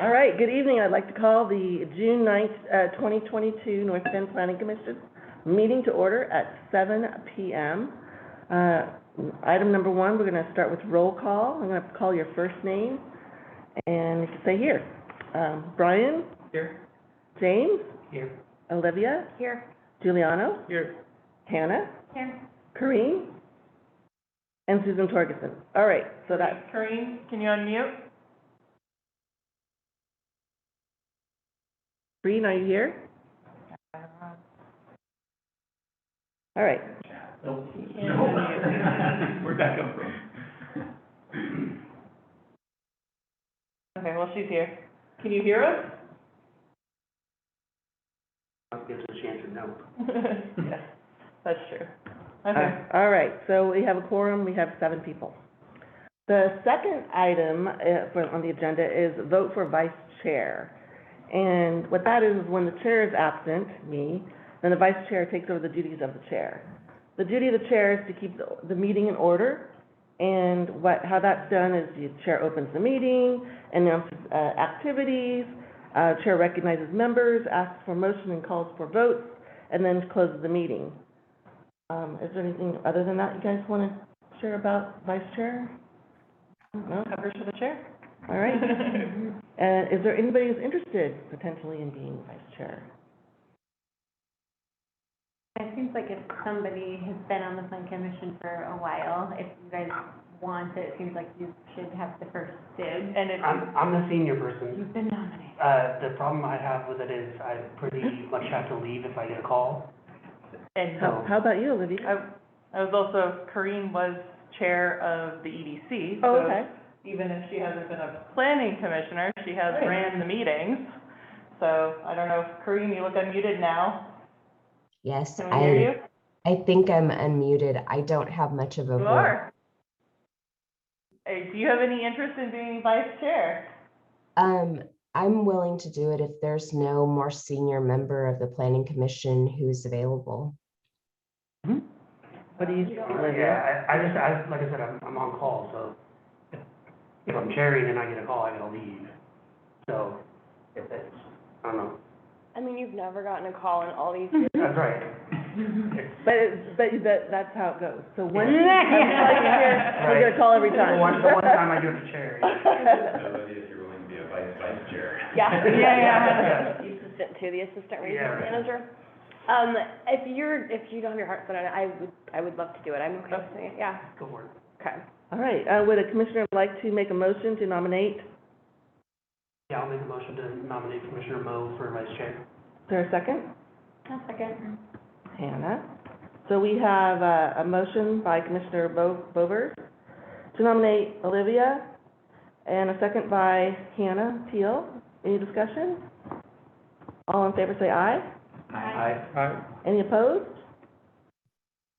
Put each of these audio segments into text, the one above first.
All right, good evening. I'd like to call the June 9th, 2022 North Bend Planning Commission meeting to order at 7 p.m. Item number one, we're going to start with roll call. I'm going to call your first name, and you can say here. Brian? Here. James? Here. Olivia? Here. Giuliano? Here. Hannah? Here. Kareen? And Susan Torgerson. All right, so that's... Kareen, can you unmute? Kareen, are you here? All right. No. Where'd that come from? Okay, well, she's here. Can you hear us? I'll give us a chance to know. Yes, that's true. Okay. All right, so we have a quorum, we have 7 people. The second item on the agenda is vote for vice chair. And what that is when the chair is absent, me, then the vice chair takes over the duties of the chair. The duty of the chair is to keep the meeting in order, and how that's done is the chair opens the meeting, announces activities, chair recognizes members, asks for motion and calls for votes, and then closes the meeting. Is there anything other than that you guys want to share about vice chair? No? Covers for the chair. All right. Is there anybody who's interested potentially in being vice chair? It seems like if somebody has been on the plan commission for a while, if you guys want it, it seems like you should have the first dibs. And if I'm the senior person. You've been nominated. The problem I have with it is I pretty much have to leave if I get a call. and How about you, Olivia? I was also, Kareen was chair of the EDC. Oh, so okay. even if she hasn't been a planning commissioner, she has Right. ran the meetings. So I don't know if, Kareen, you look unmuted now. Yes, Can we hear you? I think I'm unmuted. I don't have much of a You voice. are. Hey, do you have any interest in being vice chair? I'm willing to do it if there's no more senior member of the planning commission who's available. What do you, Olivia? Yeah, I like I said, I'm on call, so if I'm chairing and I get a call, I gotta leave. So, if it's, I don't know. I mean, you've never gotten a call in all these years. That's right. That's how it goes. So when Yeah. I'm vice chair, we get a call every time. The one time I do it to chair. Olivia, if you're willing to be a vice chair. Yeah. Yeah. The assistant to the assistant Yeah, regional right. manager. If you don't have your heart set on it, I would love to do it. I'm okay with doing it. Yeah. Go for it. Okay. All right, would a commissioner like to make a motion to nominate? Yeah, I'll make a motion to nominate Commissioner Moe for vice chair. Is there a second? A second. Hannah. So we have a motion by Commissioner Bover to nominate Olivia, and a second by Hannah Teal. Any discussion? All in favor say aye. Aye. Any opposed?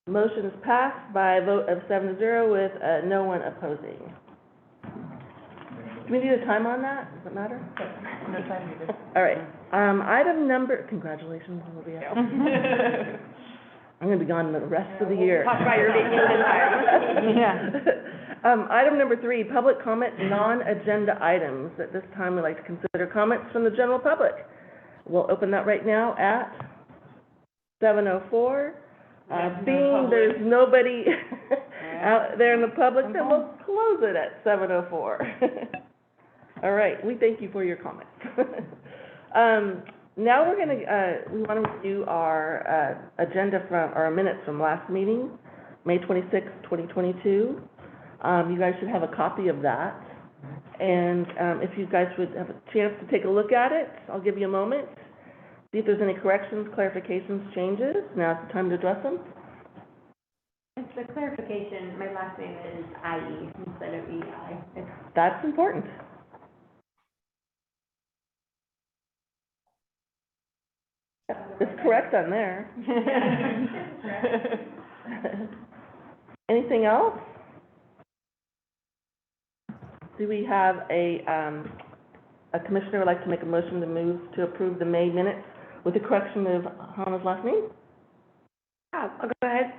Motion is passed by a vote of 7-0 with no one opposing. Do we need a time on that? Does it matter? No time needed. All right. Item number, congratulations, Olivia. I'm gonna be gone the rest of the year. Talk about your vacation time. Yeah. Item number 3, public comment, non-agenda items. At this time, we'd like to consider comments from the general public. We'll open that right now at 7:04. Being there's nobody out there in the public, then we'll close it at 7:04. All right, we thank you for your comments. Now we're gonna, we want to review our agenda from, our minutes from last meeting, May 26, 2022. You guys should have a copy of that. And if you guys would have a chance to take a look at it, I'll give you a moment. See if there's any corrections, clarifications, changes. Now's the time to address them. It's a clarification, my last name is IE instead of EI. That's important. It's correct on there. Anything else? Do we have a commissioner would like to make a motion to move to approve the May minutes with the correction of Hannah's last name? Yeah, I'll go ahead,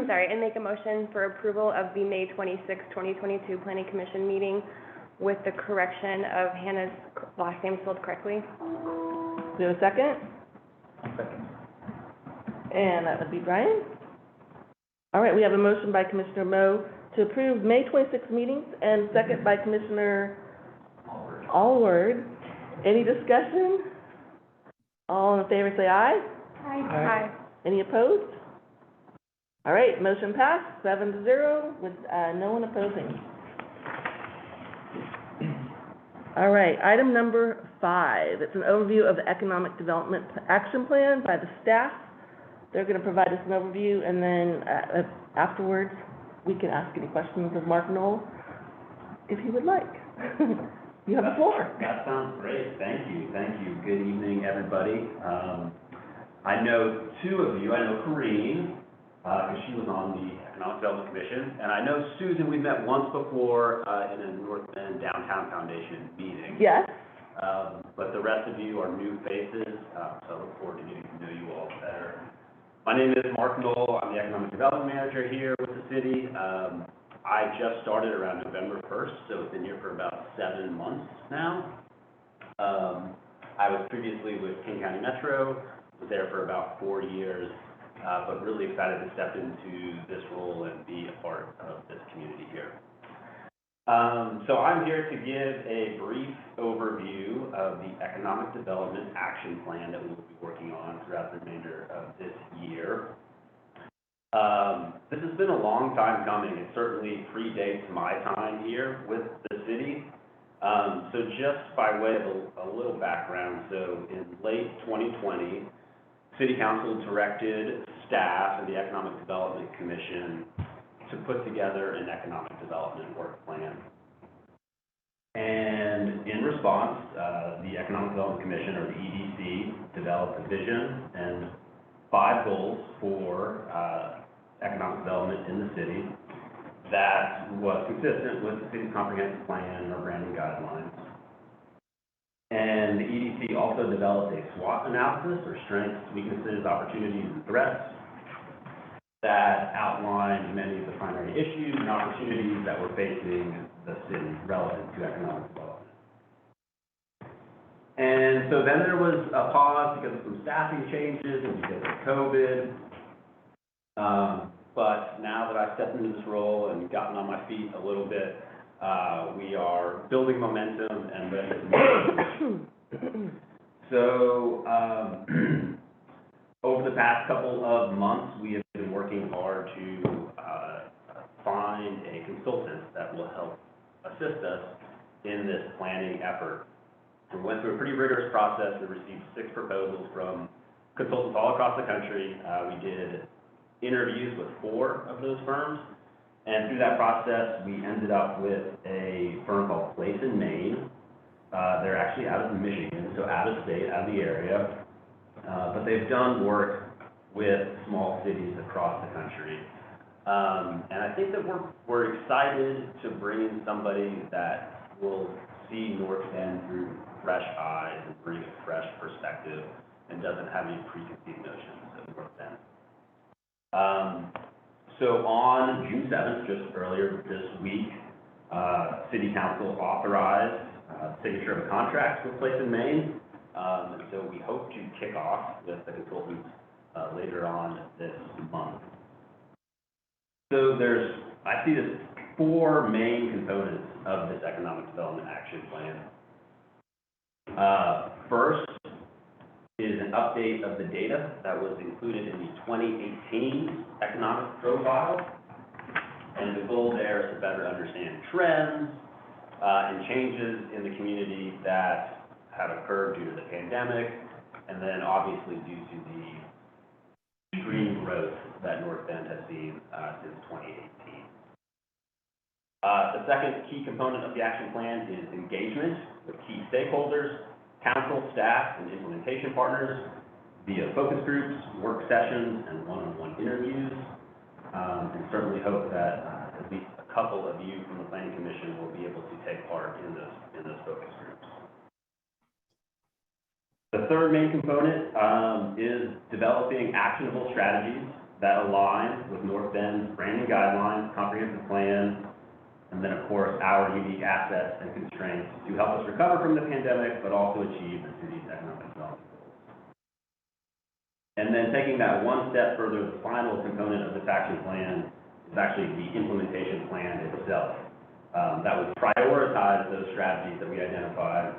sorry, and make a motion for approval of the May 26, 2022 Planning Commission meeting with the correction of Hannah's last name spelled correctly. Do we have a second? And that would be Brian. All right, we have a motion by Commissioner Moe to approve May 26 meetings, and second by Commissioner Allward. Any discussion? All in favor, say aye. Aye. Any opposed? All right, motion passed, 7-0, with no one opposing. All right, item number 5, it's an overview of the Economic Development Action Plan by the staff. They're gonna provide us an overview, and then afterwards, we can ask any questions of Mark Knoll, if you would like. You have the floor. That sounds great. Thank you. Thank you. Good evening, everybody. I know two of you. I know Corrine, because she was on the Economic Development Commission, and I know Susan, we met once before in a North Bend Downtown Foundation meeting. Yes? But the rest of you are new faces, so I look forward to getting to know you all better. My name is Mark Knoll. I'm the Economic Development Manager here with the city. I just started around November 1st, so I've been here for about 7 months now. I was previously with King County Metro, was there for about 4 years, but really excited to step into this role and be a part of this community here. So I'm here to give a brief overview of the Economic Development Action Plan that we will be working on throughout the remainder of this year. This has been a long time coming. It certainly predates my time here with the city. So just by way of a little background, so in late 2020, City Council directed staff and the Economic Development Commission to put together an economic development work plan. And in response, the Economic Development Commission, or the EDC, developed a vision and 5 goals for economic development in the city that was consistent with the city's comprehensive plan and our branding guidelines. And the EDC also developed a SWOT analysis, or strengths, weaknesses, opportunities, and threats, that outlined many of the primary issues and opportunities that were facing the city relevant to economic development. And so then there was a pause because of some staffing changes and because of COVID. But now that I've stepped into this role and gotten on my feet a little bit, we are building momentum and ready to move. So over the past couple of months, we have been working hard to find a consultant that will help assist us in this planning effort. We went through a pretty rigorous process. We received 6 proposals from consultants all across the country. We did interviews with 4 of those firms, and through that process, we ended up with a firm called Place in Maine. They're actually out of Michigan, so out of state, out of the area, but they've done work with small cities across the country. And I think that we're excited to bring in somebody that will see North Bend through fresh eyes and bring a fresh perspective and doesn't have any preconceived notions of North Bend. So on June 7th, just earlier this week, City Council authorized signature of a contract with Place in Maine. And so we hope to kick off with the consultants later on this month. So I see there's 4 main components of this Economic Development Action Plan. First is an update of the data that was included in the 2018 economic profile. And the goal there is to better understand trends and changes in the community that have occurred due to the pandemic, and then obviously due to the extreme growth that North Bend has seen since 2018. The second key component of the action plan is engagement with key stakeholders, council, staff, and implementation partners via focus groups, work sessions, and one-on-one interviews. And certainly hope that at least a couple of you from the Planning Commission will be able to take part in those focus groups. The third main component is developing actionable strategies that align with North Bend's branding guidelines, comprehensive plan, And then, of course, our unique assets and constraints to help us recover from the pandemic, but also achieve the city's economic development goals. And then taking that one step further, the final component of this action plan is actually the implementation plan itself. That would prioritize those strategies that we identified.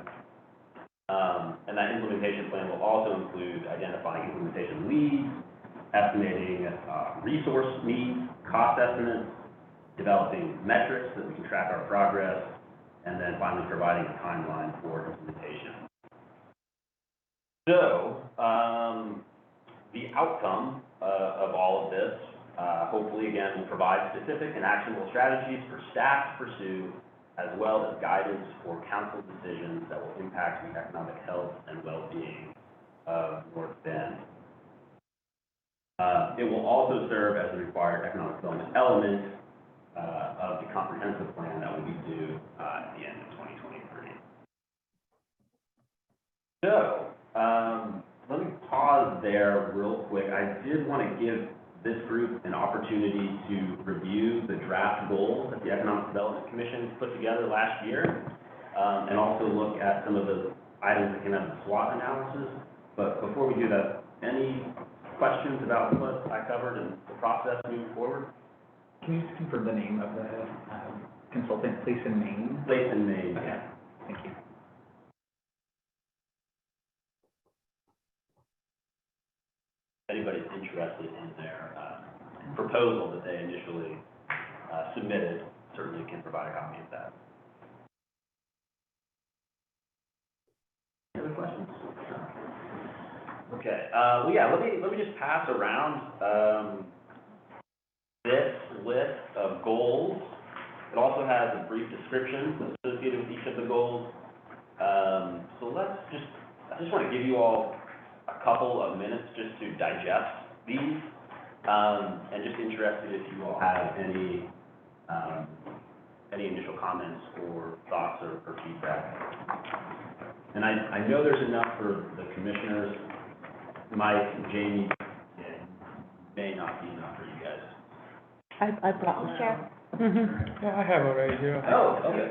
And that implementation plan will also include identifying implementation leads, estimating resource needs, cost estimates, developing metrics so that we can track our progress, and then finally providing a timeline for implementation. So, the outcome of all of this, hopefully, again, will provide specific and actionable strategies for staff to pursue, as well as guidance for council decisions that will impact the economic health and well-being of North Bend. It will also serve as a required economic development element of the comprehensive plan that will be due at the end of 2023. So, let me pause there real quick. I did want to give this group an opportunity to review the draft goals that the Economic Development Commission put together last year, and also look at some of the items that came out of the SWOT analysis. But before we do that, any questions about what I covered and the process moving forward? Can you just confirm the name of the consultant, Place in Maine? Place in Maine, Okay, yeah. thank you. Anybody's interested in their proposal that they initially submitted, certainly can provide a copy of that. Any other questions? Okay, well, yeah, let me just pass around this list of goals. It also has a brief description associated with each of the goals. So I just want to give you all a couple of minutes just to digest these, and just interested if you all have any initial comments or thoughts or feedback. And I know there's enough for the commissioners. Mike, Jamie, may not be enough for you guys. I've got one. Sure. Yeah, I have it right here. Oh, okay.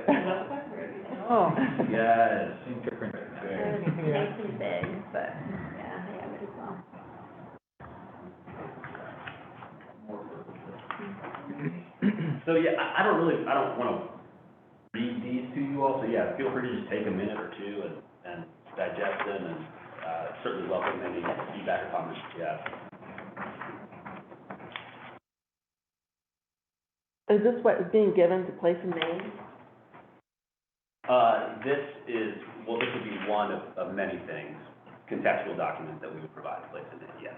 Oh. Yes. Different. Nice and big, but, yeah, I have it as well. So yeah, I don't want to read these to you all, so yeah, feel free to just take a minute or two and digest them, and certainly welcome any feedback or comments you have. Is this what is being given to Place in Maine? This would be one of many things, contextual documents that we would provide to Place in Maine, yes.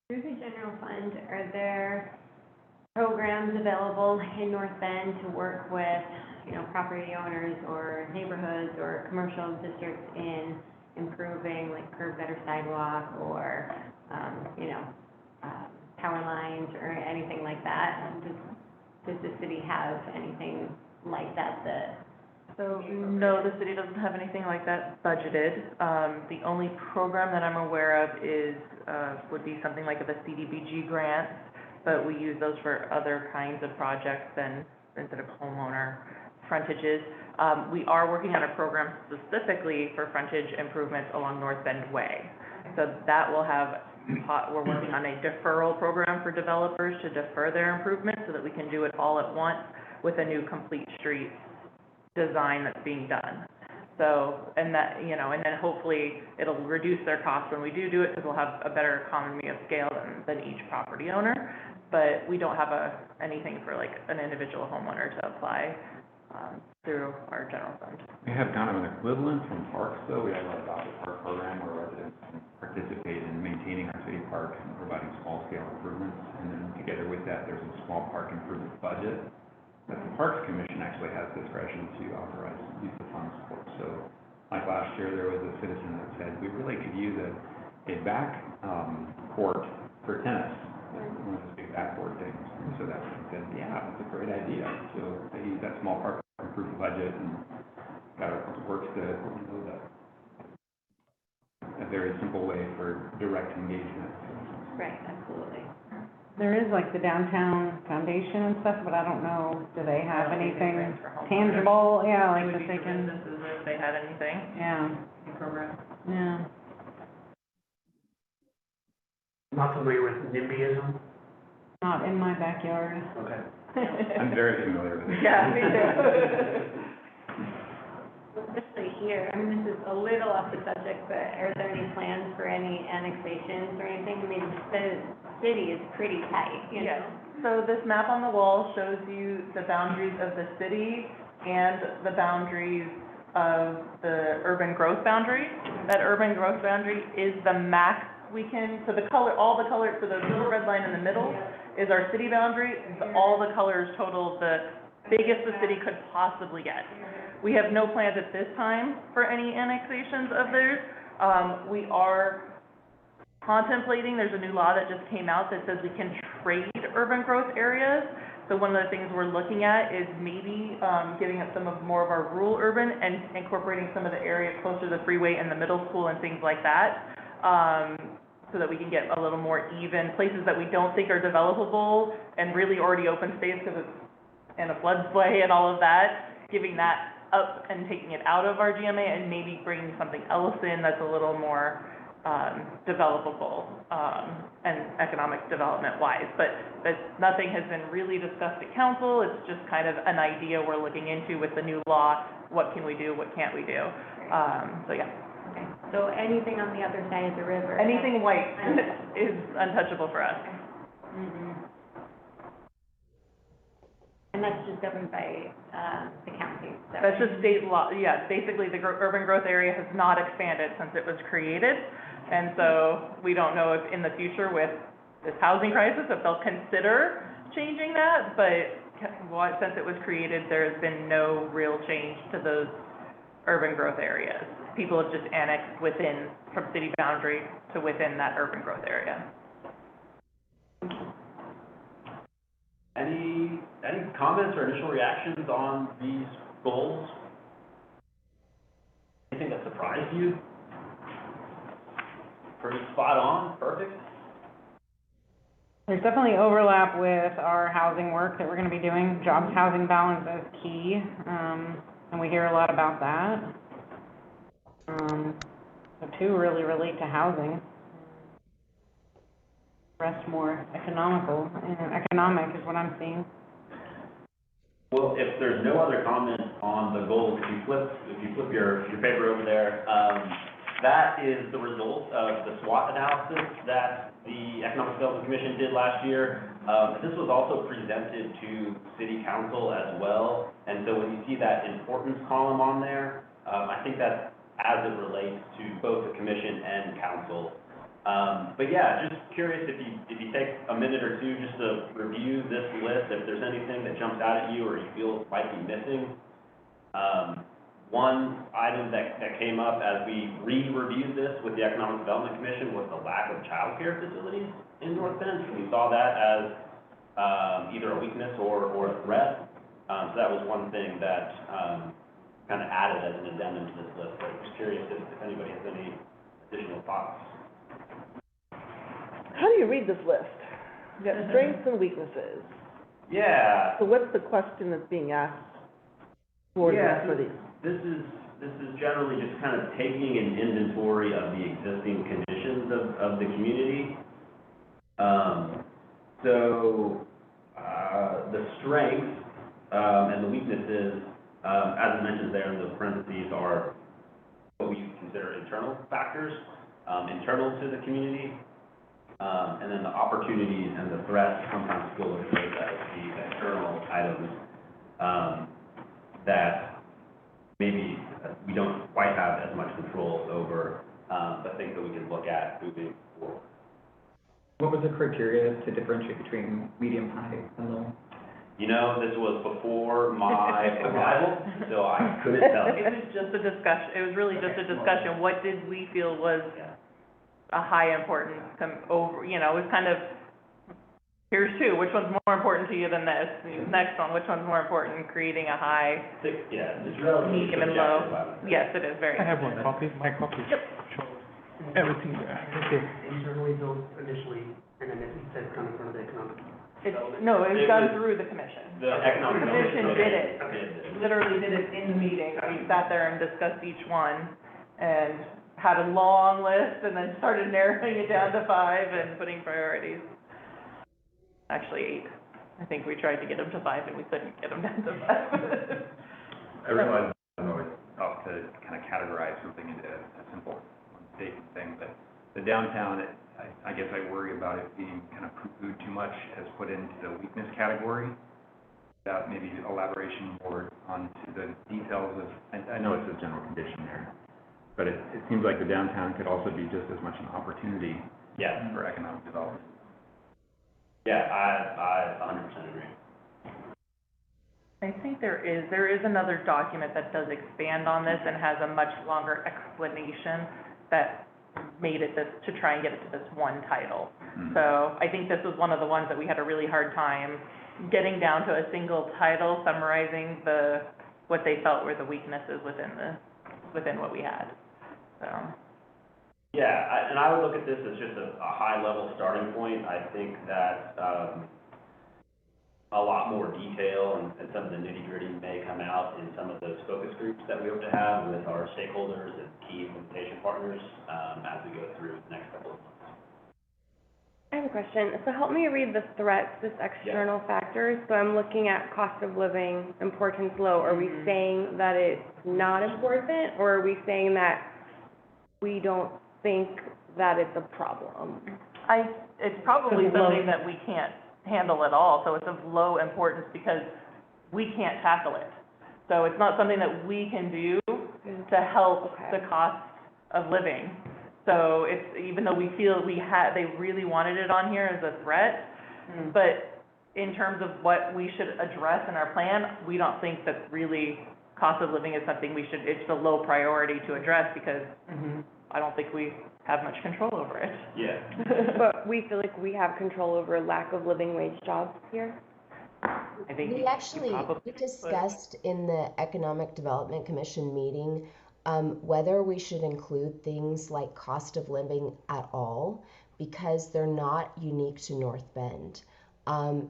Through the general fund, are there programs available in North Bend to work with, property owners or neighborhoods or commercial districts in improving like curb gutter sidewalk or, power lines or anything like that? Does the city have anything like that So, no, the city doesn't have anything like that budgeted. The only program that I'm aware of would be something like the CDBG grants, but we use those for other kinds of projects than instead of homeowner frontages. We are working on a program specifically for frontage improvements along North Bend Way. So that will have, we're working on a deferral program for developers to defer their improvements so that we can do it all at once with a new complete street design that's being done. So, and then hopefully it'll reduce their costs when we do it, because we'll have a better economy of scale than each property owner. But we don't have anything for like an individual homeowner to apply through our general fund. We have kind of an equivalent from parks, though. We have our adopted park program where residents can participate in maintaining our city parks and providing small-scale improvements. And then together with that, there's a small park improvement budget that the Parks Commission actually has discretion to authorize use of funds for. So, like last year, there was a citizen that said, we really could use a back court for tennis, one of those big backboard things. And so that's what he said, yeah, that's a great idea. So they use that small park improvement budget and works to, a very simple way for direct engagement. Right, absolutely. There is like the downtown foundation and stuff, but I don't know, do they have anything Grants for homeowners. tangible? Yeah, It like would that be they for can, businesses if they had anything, yeah, any program. yeah. Not familiar with NIMBYism? Not in my backyard. Okay. I'm very familiar with it. Yeah, me too. Especially here, I mean, this is a little off the subject, but are there any plans for any annexations or anything? I mean, the city is pretty tight, you know? Yes, so this map on the wall shows you the boundaries of the city and the boundaries of the urban growth boundary. That urban growth boundary is the max we can, so the color, all the colors, so the little red line in the middle is our city boundary. All the colors total the biggest the city could possibly get. We have no plans at this time for any annexations of theirs. We are contemplating, there's a new law that just came out that says we can trade urban growth areas. So one of the things we're looking at is maybe giving up some of more of our rural urban and incorporating some of the area closer to the freeway and the middle school and things like that, so that we can get a little more even places that we don't think are developable and really already open space because it's in a floodway and all of that, giving that up and taking it out of our GMA and maybe bringing something else in that's a little more developable and economic development wise. But nothing has been really discussed at council. It's just kind of an idea we're looking into with the new law. What can we do? What can't we do? So yeah. Okay, so anything on the other side of the river? Anything white is untouchable for us. Mhm. And that's just governed by, the county, is that That's right? just state law, yeah, basically the urban growth area has not expanded since it was created. And so we don't know if in the future with this housing crisis, if they'll consider changing that, but since it was created, there has been no real change to those urban growth areas. People have just annexed within, from city boundary to within that urban growth area. Any comments or initial reactions on these goals? Anything that surprised you? Pretty spot on, perfect? There's definitely overlap with our housing work that we're gonna be doing. Jobs housing balance is key, and we hear a lot about that. The two really relate to housing. Rest more economical, and economic is what I'm seeing. Well, if there's no other comment on the goals, if you flip your paper over there, that is the result of the SWOT analysis that the Economic Development Commission did last year. This was also presented to City Council as well, and so when you see that importance column on there, I think that's as it relates to both the commission and council. But yeah, just curious if you take a minute or two just to review this list, if there's anything that jumps out at you or you feel might be missing. One item that came up as we re-reviewed this with the Economic Development Commission was the lack of childcare facilities in North Bend. We saw that as either a weakness or a threat. So that was one thing that kind of added as an addendum to this list. But I'm just curious if anybody has any additional thoughts. How do you read this list? You got strengths and weaknesses. Yeah. So what's the question that's being asked for these? This is generally just kind of taking an inventory of the existing conditions of the community. The strengths and the weaknesses, as I mentioned there in the parentheses, are what we consider internal factors, internal to the community, and then the opportunities and the threats sometimes still look at as the external items that maybe we don't quite have as much control over, but things that we can look at moving forward. What was the criteria to differentiate between medium, high, and low? You know, this was before my arrival, so I couldn't tell you. It was just a discussion, it was really just a discussion. What did we feel was a high importance, it was kind of here's two, which one's more important to you than this? Next one, which one's more important, creating a high, Yeah, it's relatively medium, and low? subjective, I would say. Yes, it is very. I have one copy, my copy. Yep. Shows everything there. Okay. Internally built initially, and then it says coming from the economic. No, it was It done was- through the commission. The economic. The commission did it. Okay. Literally did it in the meeting. We sat there and discussed each one and had a long list and then started narrowing it down to 5 and putting priorities. Actually 8. I think we tried to get them to 5 and we couldn't get them down to 5. I realize, I know it's tough to kind of categorize something into a simple one statement thing, but the downtown, I guess I worry about it being kind of poo-pooed too much as put into the weakness category. Without maybe elaboration more onto the details of, I know it's a general condition there, but it seems like the downtown could also be just as much an opportunity Yeah, for economic development. yeah, I 100% agree. I think there is another document that does expand on this and has a much longer explanation that made it this, to try and get it to this one title. Mhm. So I think this was one of the ones that we had a really hard time getting down to a single title summarizing what they felt were the weaknesses within what we had, so. Yeah, and I would look at this as just a high-level starting point. I think that, a lot more detail and some of the nitty-gritty may come out in some of those focus groups that we hope to have with our stakeholders and key implementation partners, as we go through the next couple of months. I have a question. So help me read the threats, this external factors. So I'm looking at cost of living, importance low. Are we saying that it's not important, or are we saying that we don't think that it's a problem? It's probably something that we can't handle at all, so it's of low importance because we can't tackle it. So it's not something that we can do to help the cost of living. So it's, even though we feel they really wanted it on here as a threat, but in terms of what we should address in our plan, we don't think that really cost of living is something it's a low priority to address because I don't think we have much control over it. Yeah. But we feel like we have control over lack of living wage jobs here? I think We actually, we discussed in the Economic Development Commission meeting, whether we should include things like cost of living at all, because they're not unique to North Bend.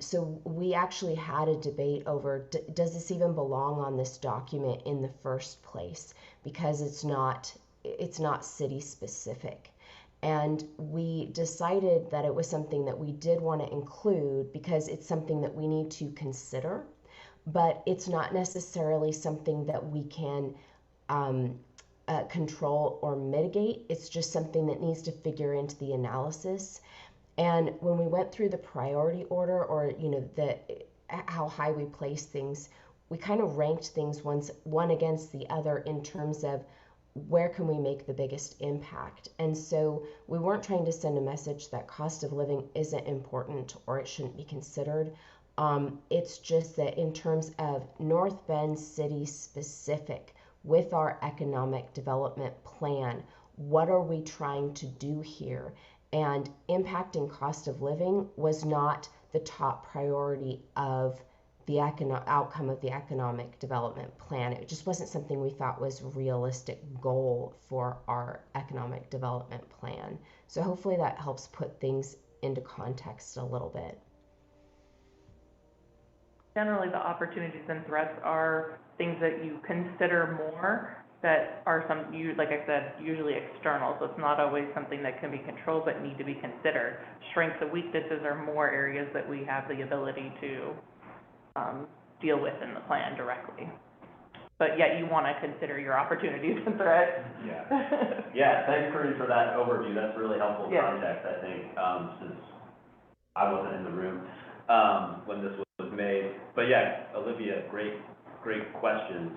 So we actually had a debate over, does this even belong on this document in the first place? Because it's not city specific. And we decided that it was something that we did want to include because it's something that we need to consider, but it's not necessarily something that we can control or mitigate. It's just something that needs to figure into the analysis. And when we went through the priority order, or how high we place things, we kind of ranked things one against the other in terms of where can we make the biggest impact. And so we weren't trying to send a message that cost of living isn't important or it shouldn't be considered. It's just that in terms of North Bend City specific, with our economic development plan, what are we trying to do here? And impacting cost of living was not the top priority of the outcome of the economic development plan. It just wasn't something we thought was a realistic goal for our economic development plan. So hopefully that helps put things into context a little bit. Generally, the opportunities and threats are things that you consider more that are like I said, usually external. So it's not always something that can be controlled but need to be considered. Strengths and weaknesses are more areas that we have the ability to deal with in the plan directly. But yet you want to consider your opportunities and threats. Yeah. Yeah, thanks, Corinne, for that overview. That's really helpful context, I think, since I wasn't in the room when this was made. But yeah, Olivia, great questions.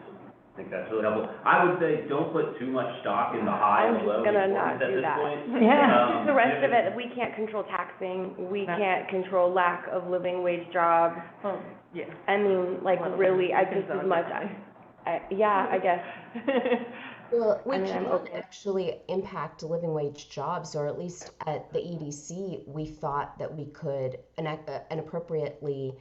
I think that's really helpful. I would say don't put too much stock in the high or low importance at this point. Yeah. The rest of it, we can't control taxing, we can't control lack of living wage jobs. Well, yeah. I mean, like, really, I just as much, I guess. Well, we I mean, I'm can open. actually impact living wage jobs, or at least at the EDC, we thought that we could, an appropriately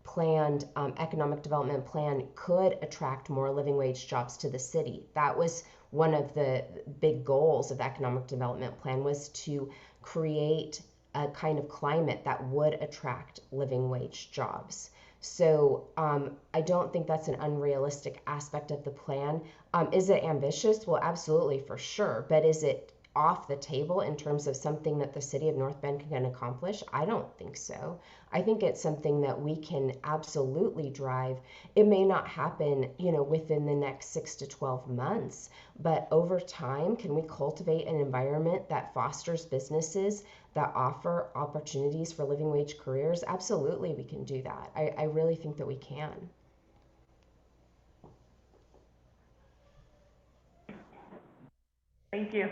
planned economic development plan could attract more living wage jobs to the city. That was one of the big goals of the economic development plan, was to create a kind of climate that would attract living wage jobs. So I don't think that's an unrealistic aspect of the plan. Is it ambitious? Well, absolutely, for sure. But is it off the table in terms of something that the city of North Bend can accomplish? I don't think so. I think it's something that we can absolutely drive. It may not happen, within the next 6 to 12 months, but over time, can we cultivate an environment that fosters businesses that offer opportunities for living wage careers? Absolutely, we can do that. I really think that we can. Thank you.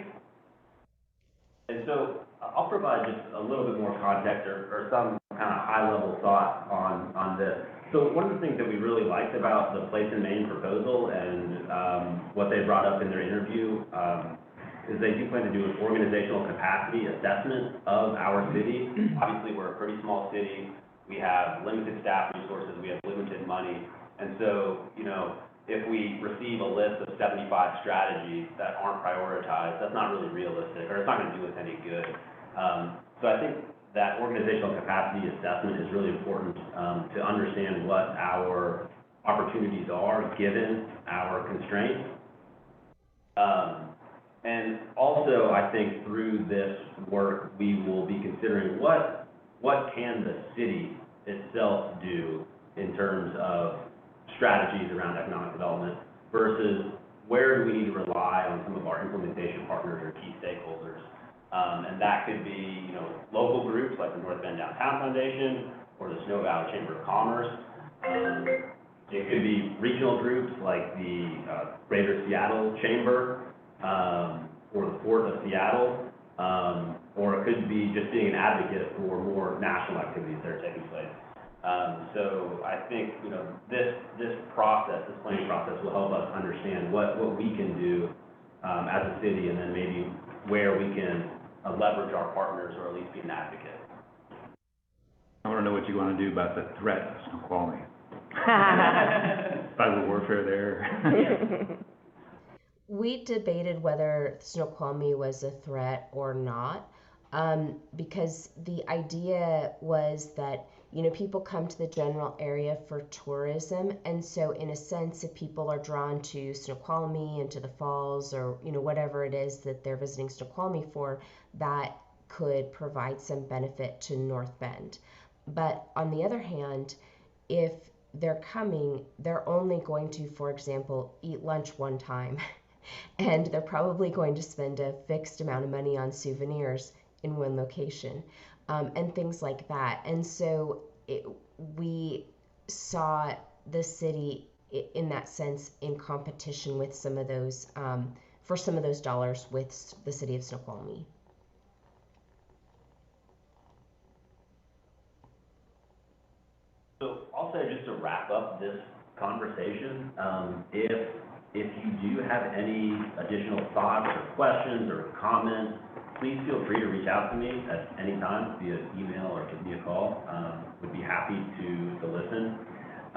And so I'll provide just a little bit more context or some kind of high-level thought on this. So one of the things that we really liked about the Place in Maine proposal and what they brought up in their interview is they do plan to do an organizational capacity assessment of our city. Obviously, we're a pretty small city. We have limited staff resources. We have limited money. And so, if we receive a list of 75 strategies that aren't prioritized, that's not really realistic, or it's not going to do us any good. So I think that organizational capacity assessment is really important to understand what our opportunities are given our constraints. And also, I think through this work, we will be considering what can the city itself do in terms of strategies around economic development versus where do we need to rely on some of our implementation partners or key stakeholders. And that could be, local groups like the North Bend Downtown Foundation or the Snow Valley Chamber of Commerce. It could be regional groups like the Greater Seattle Chamber or the Port of Seattle, or it could be just being an advocate for more national activities that are taking place. So I think, this process, this planning process will help us understand what we can do as a city, and then maybe where we can leverage our partners or at least be an advocate. I want to know what you want to do about the threat of Snoqualmie. Cyber warfare there. We debated whether Snoqualmie was a threat or not, because the idea was that, people come to the general area for tourism, and so in a sense, if people are drawn to Snoqualmie and to the falls, or, whatever it is that they're visiting Snoqualmie for, that could provide some benefit to North Bend. But on the other hand, if they're coming, they're only going to, for example, eat lunch one time. And they're probably going to spend a fixed amount of money on souvenirs in one location, and things like that. And so we saw the city in that sense in competition with some of those, for some of those dollars with the city of Snoqualmie. So I'll say, just to wrap up this conversation, if you do have any additional thoughts or questions or comments, please feel free to reach out to me at any time via email or give me a call. Would be happy to listen.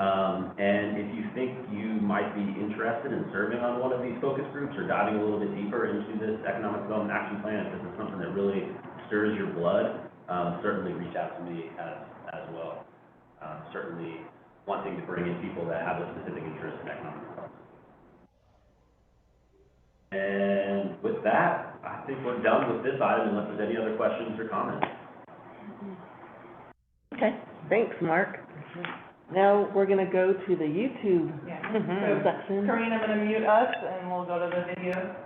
And if you think you might be interested in serving on one of these focus groups or diving a little bit deeper into this economic development action plan, if this is something that really stirs your blood, certainly reach out to me as well. Certainly wanting to bring in people that have a specific interest in economic development. And with that, I think we're done with this item unless there's any other questions or comments. Okay, thanks, Mark. Now, we're gonna go to the YouTube section. Corinne, I'm gonna mute us and we'll go to the video.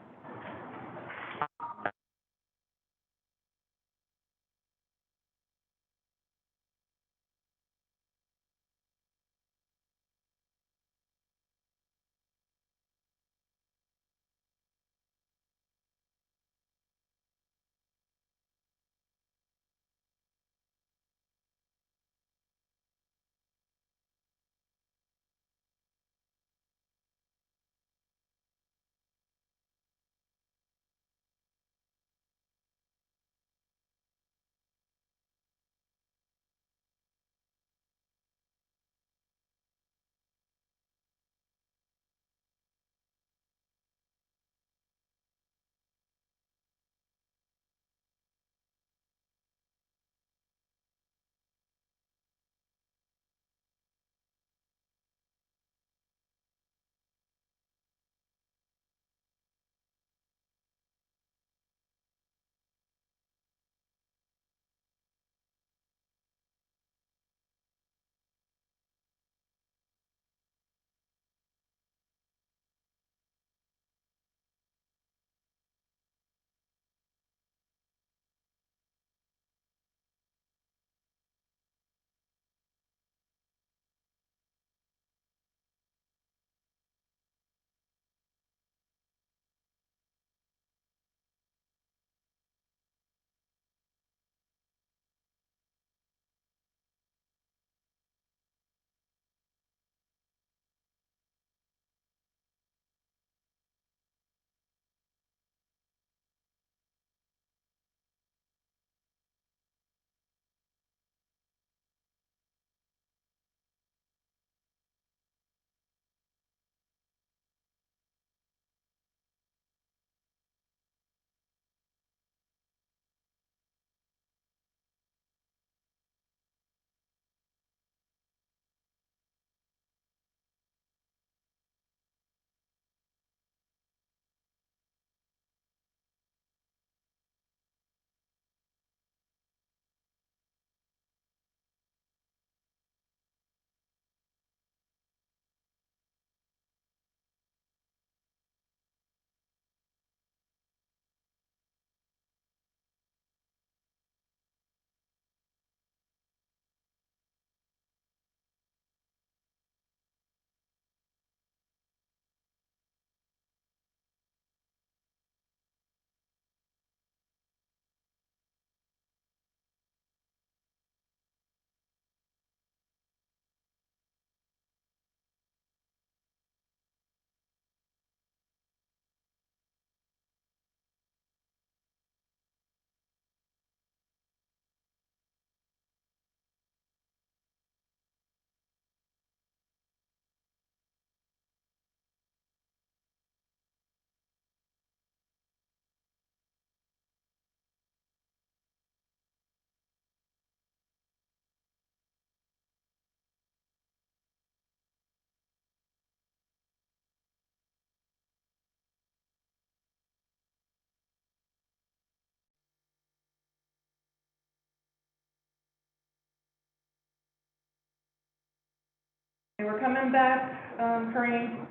Okay, we're coming back, Kareem,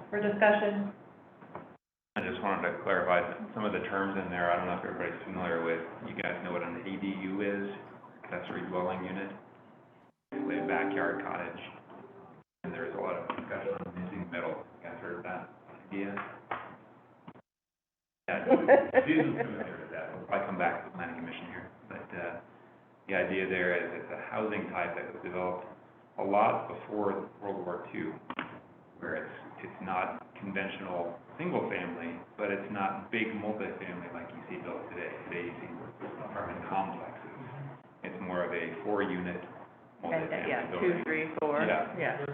for discussion. I just wanted to clarify some of the terms in there. I don't know if everybody's familiar with, you guys know what an ADU is, accessory dwelling unit, basically a backyard cottage. And there's a lot of discussion on missing middle. You guys heard of that idea? Yeah, Susan's familiar with that. We'll probably come back to the planning commission here. But, the idea there is it's a housing type that was developed a lot before World War II, where it's not conventional single family, but it's not big multifamily like you see built today. Today you see apartment complexes. It's more of a 4-unit multifamily Yeah, building. 2, 3, 4. Yeah.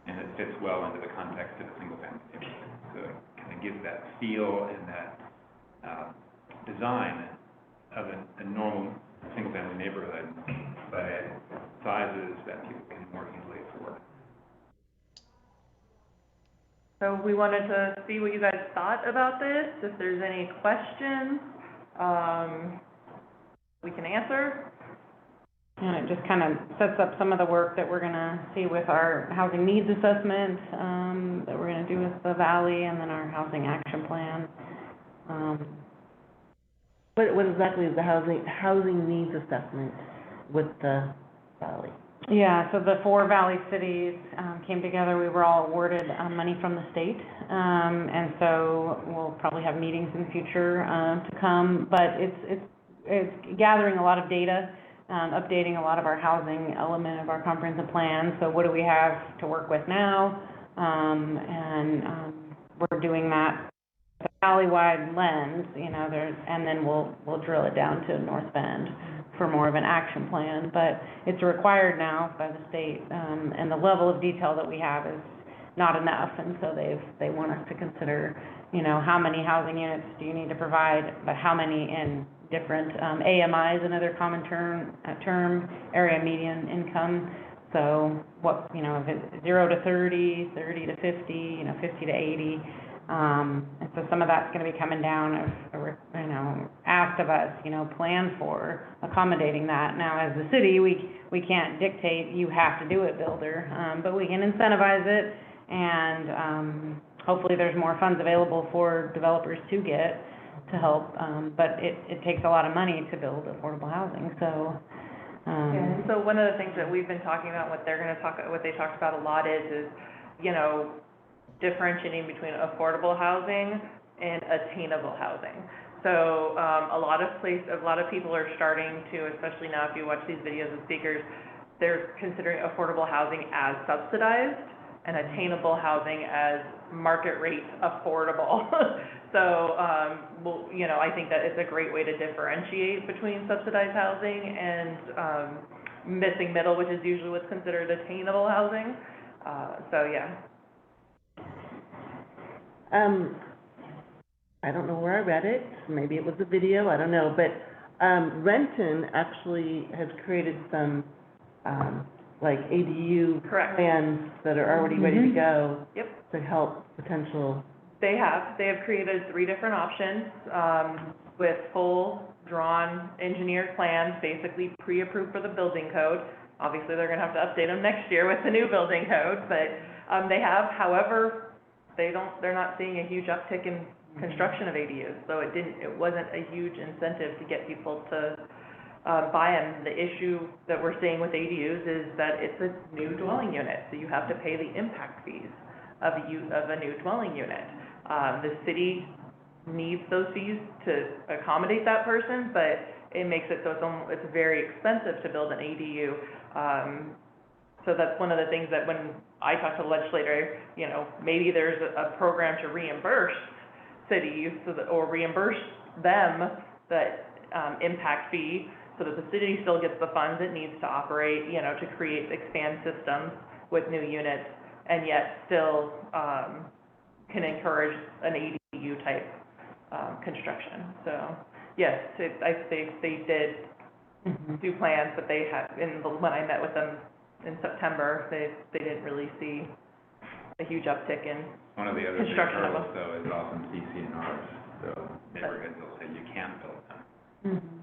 And it fits well into the context of a single family neighborhood. So it kind of gives that feel and that design of a normal single family neighborhood, but at sizes that people can more easily afford. So we wanted to see what you guys thought about this, if there's any questions, we can answer. And it just kind of sets up some of the work that we're gonna see with our housing needs assessment, that we're gonna do with the valley, and then our housing action plan. What exactly is the housing needs assessment with the valley? Yeah, so the 4 valley cities, came together, we were all awarded, money from the state. And so we'll probably have meetings in the future, to come, but it's gathering a lot of data, updating a lot of our housing element of our comprehensive plan. So what do we have to work with now? We're doing that with a valley-wide lens, you know, and then we'll drill it down to North Bend for more of an action plan. But it's required now by the state, and the level of detail that we have is not enough. And so they want us to consider, you know, how many housing units do you need to provide, but how many in different, AMI is another common term, area median income. So what, you know, if it's 0 to 30, 30 to 50, you know, 50 to 80. And so some of that's gonna be coming down of, you know, asked of us, you know, plan for accommodating that. Now, as the city, we can't dictate, you have to do it, builder, but we can incentivize it, and, hopefully there's more funds available for developers to get to help, but it takes a lot of money to build affordable housing, so, Yeah, so one of the things that we've been talking about, what they talked about a lot is, you know, differentiating between affordable housing and attainable housing. So, a lot of people are starting to, especially now if you watch these videos of speakers, they're considering affordable housing as subsidized and attainable housing as market rate affordable. So, well, you know, I think that it's a great way to differentiate between subsidized housing and, missing middle, which is usually what's considered attainable housing. So, yeah. I don't know where I read it, maybe it was a video, I don't know, but, Renton actually has created some, like ADU Correct. plans that are already ready to go. Yep. To help potential. They have created 3 different options, with full drawn engineered plans, basically pre-approved for the building code. Obviously, they're gonna have to update them next year with the new building code, but, they have, however, they're not seeing a huge uptick in construction of ADUs, so it wasn't a huge incentive to get people to, buy them. The issue that we're seeing with ADUs is that it's a new dwelling unit, so you have to pay the impact fees of a new dwelling unit. The city needs those fees to accommodate that person, but it makes it so it's very expensive to build an ADU. So that's one of the things that when I talk to the legislator, you know, maybe there's a program to reimburse cities or reimburse them that impact fee, so that the city still gets the funds it needs to operate, you know, to expand systems with new units, and yet still can encourage an ADU type construction. So yes, they did do plans, but they had, when I met with them in September, they didn't really see a huge uptick in One of the other big construction of hurdles, though, is often CCNRs, so neighborhoods will say you can't build them.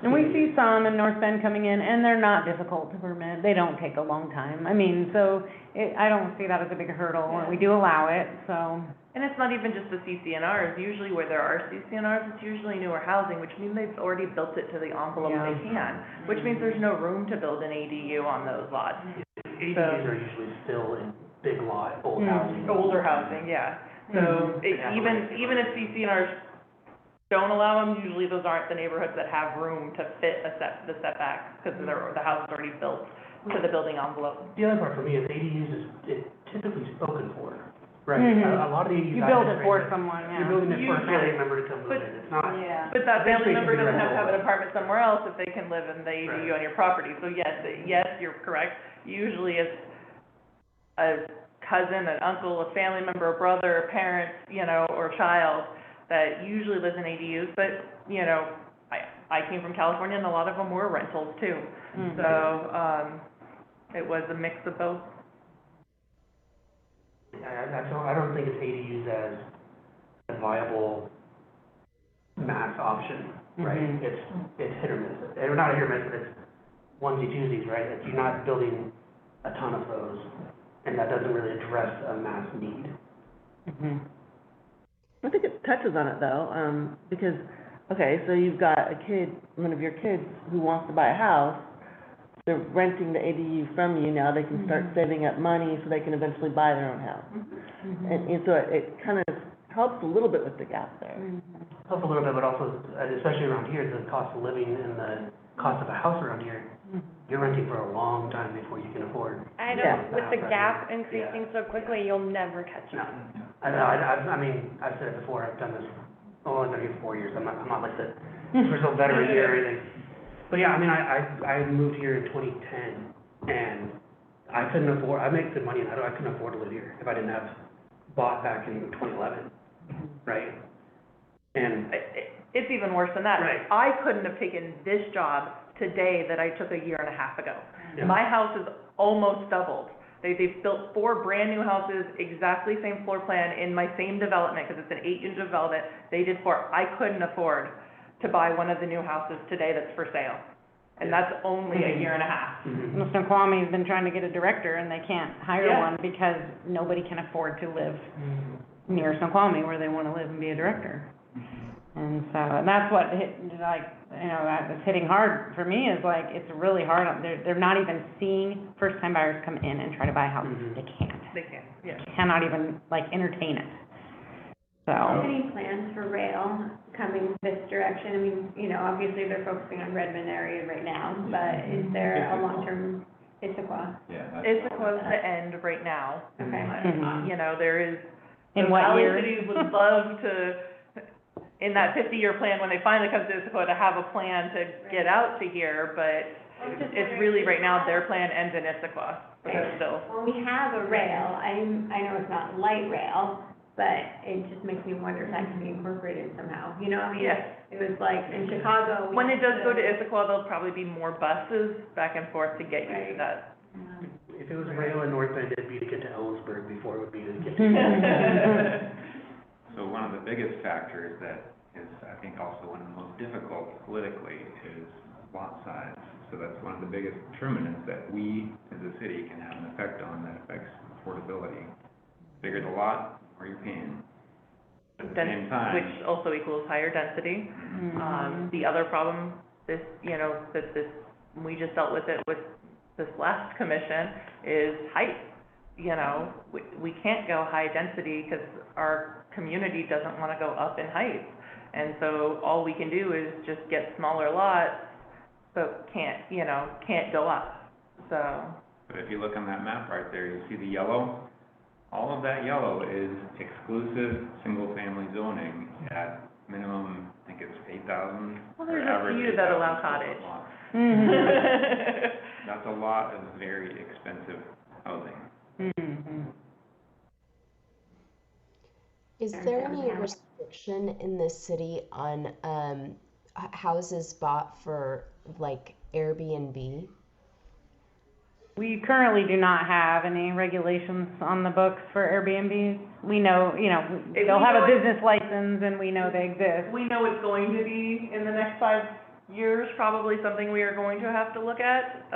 And we see some in North Bend coming in, and they're not difficult to permit, they don't take a long time. I mean, so, I don't see that as a big hurdle, and we do allow it, so. And it's not even just the CCNRs, usually where there are CCNRs, it's usually newer housing, which means they've already built it to the envelope Yeah. they can, which means there's no room to build an ADU on those lots. ADUs are usually still in big lot, old housing. Older housing, yeah. So even if CCNRs don't allow them, usually those aren't the neighborhoods that have room to fit the setbacks, because the house is already built to the building envelope. The other part for me is ADUs is, it's typically spoken for, right? Mhm. A lot of the ADUs. You build it for someone, yeah. You're building it for a Usually. family member to come live in, it's not. Yeah. But that family Eventually it member can be doesn't have to have an rental. apartment somewhere else if they can live in the ADU Right. on your property. So yes, you're correct. Usually it's a cousin, an uncle, a family member, a brother, a parent, or a child that usually lives in ADUs. But, I came from California and a lot of them were rentals too. Mhm. So, it was a mix of both. I don't think it's ADUs as a viable mass option, right? Mhm. It's hit or miss, or not hit or miss, but it's onesie twosies, right? If you're not building a ton of those, and that doesn't really address a mass need. Mhm. I think it touches on it though, because, okay, so you've got a kid, one of your kids who wants to buy a house, they're renting the ADU from you, now they can start saving up money so they can eventually buy their own house. And so it kind of helps a little bit with the gap there. Helps a little bit, but also, especially around here, the cost of living and the cost of a house around here, you're renting for a long time before you can afford. I Yeah. don't, with the gap increasing so quickly, you'll never catch No, up. I know, I mean, I've said it before, I've done this, I've only been here for 4 years, I'm not like the official veteran here or anything. But yeah, I mean, I moved here in 2010, and I couldn't afford, I make good money, and I couldn't afford to live here if I didn't have bought back in 2011, right? And, It's even worse than that. Right. I couldn't have taken this job today that I took a year and a half ago. Yeah. My house is almost doubled. They've built 4 brand-new houses, exactly same floor plan, in my same development, because it's an 8-unit development. They did 4. I couldn't afford to buy one of the new houses today that's for sale. And that's only a year and a half. mhm. Mr. Kwame has been trying to get a director, and they can't hire Yeah. one because nobody can afford to live near Snoqualmie where they want to live and be a director. And so, and that's what hit, that was hitting hard for me, is like, it's really hard, they're not even seeing first-time buyers come in and try to buy houses, Mhm. they can't. They can't, yeah. Cannot even, entertain it, so. Any plans for rail coming this direction? I mean, obviously they're focusing on Redmond area right now, but is there a long-term Issaquah? Yeah, It's close to end right now. Okay. Mhm. There is, In the what Valley year? cities would love to, in that 50-year plan, when they finally come to Issaquah, to have a plan to get out to here, but it's really, right now, their plan ends in Issaquah, but they're still. When we have a rail, I know it's not light rail, but it just makes me wonder if that can be incorporated somehow, Yes. It was like in Chicago. we When it does used go to Issaquah, there'll probably be more buses back and forth to get you to Right. that. If it was rail in North Bend, it'd be to get to Ellensburg before it would be to get to. So one of the biggest factors that is, I think, also one of the most difficult politically is lot size. So that's one of the biggest determinants that we, as a city, can have an effect on, that affects affordability. Bigger the lot, more you're paying. At the same time. Which also equals higher density. The other problem, we just dealt with it with this last commission, is height. We can't go high density because our community doesn't want to go up in height. And so all we can do is just get smaller lots, but can't go up, so. But if you look on that map right there, you see the yellow? All of that yellow is exclusive, single-family zoning at minimum, I think it's 8,000. Well, there's a few that allow cottage. That's a lot of very expensive housing. Mhm. Is there any restriction in this city on houses bought for Airbnb? We currently do not have any regulations on the books for Airbnbs. We know, they'll have a business license and we know they exist. We know it's going to be in the next 5 years, probably something we are going to have to look at,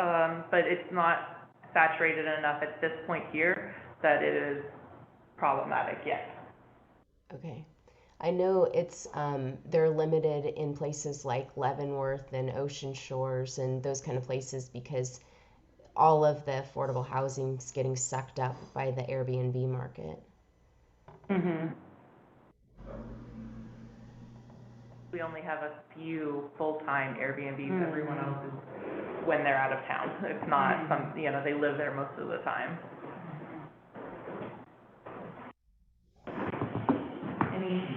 but it's not saturated enough at this point here that it is problematic yet. Okay. I know it's, they're limited in places like Leavenworth and Ocean Shores and those kind of places because all of the affordable housing's getting sucked up by the Airbnb market. Mhm. We only have a few full-time Airbnbs, everyone else is when they're out of town. It's not some, you know, they live there most of the time. Any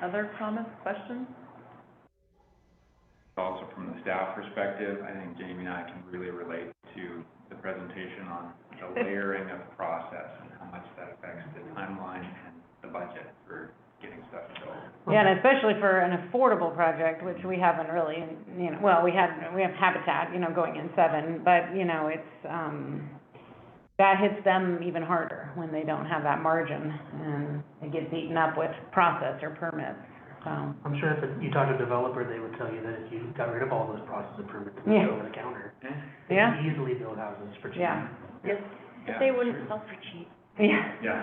other comments, questions? Also, from the staff perspective, I think Jamie and I can really relate to the presentation on the layering of the process and how much that affects the timeline and the budget for getting stuff built. Yeah, and especially for an affordable project, which we haven't really, you know, well, we have Habitat, you know, going in 7, but, you know, it's, that hits them even harder when they don't have that margin, and they get beaten up with process or permits, so. I'm sure if you talk to a developer, they would tell you that if you got rid of all those process and permits and Yeah. put it over the counter, they Yeah. could easily build houses for cheap. Yeah. Yes, but they wouldn't sell for cheap. Yeah. Yeah.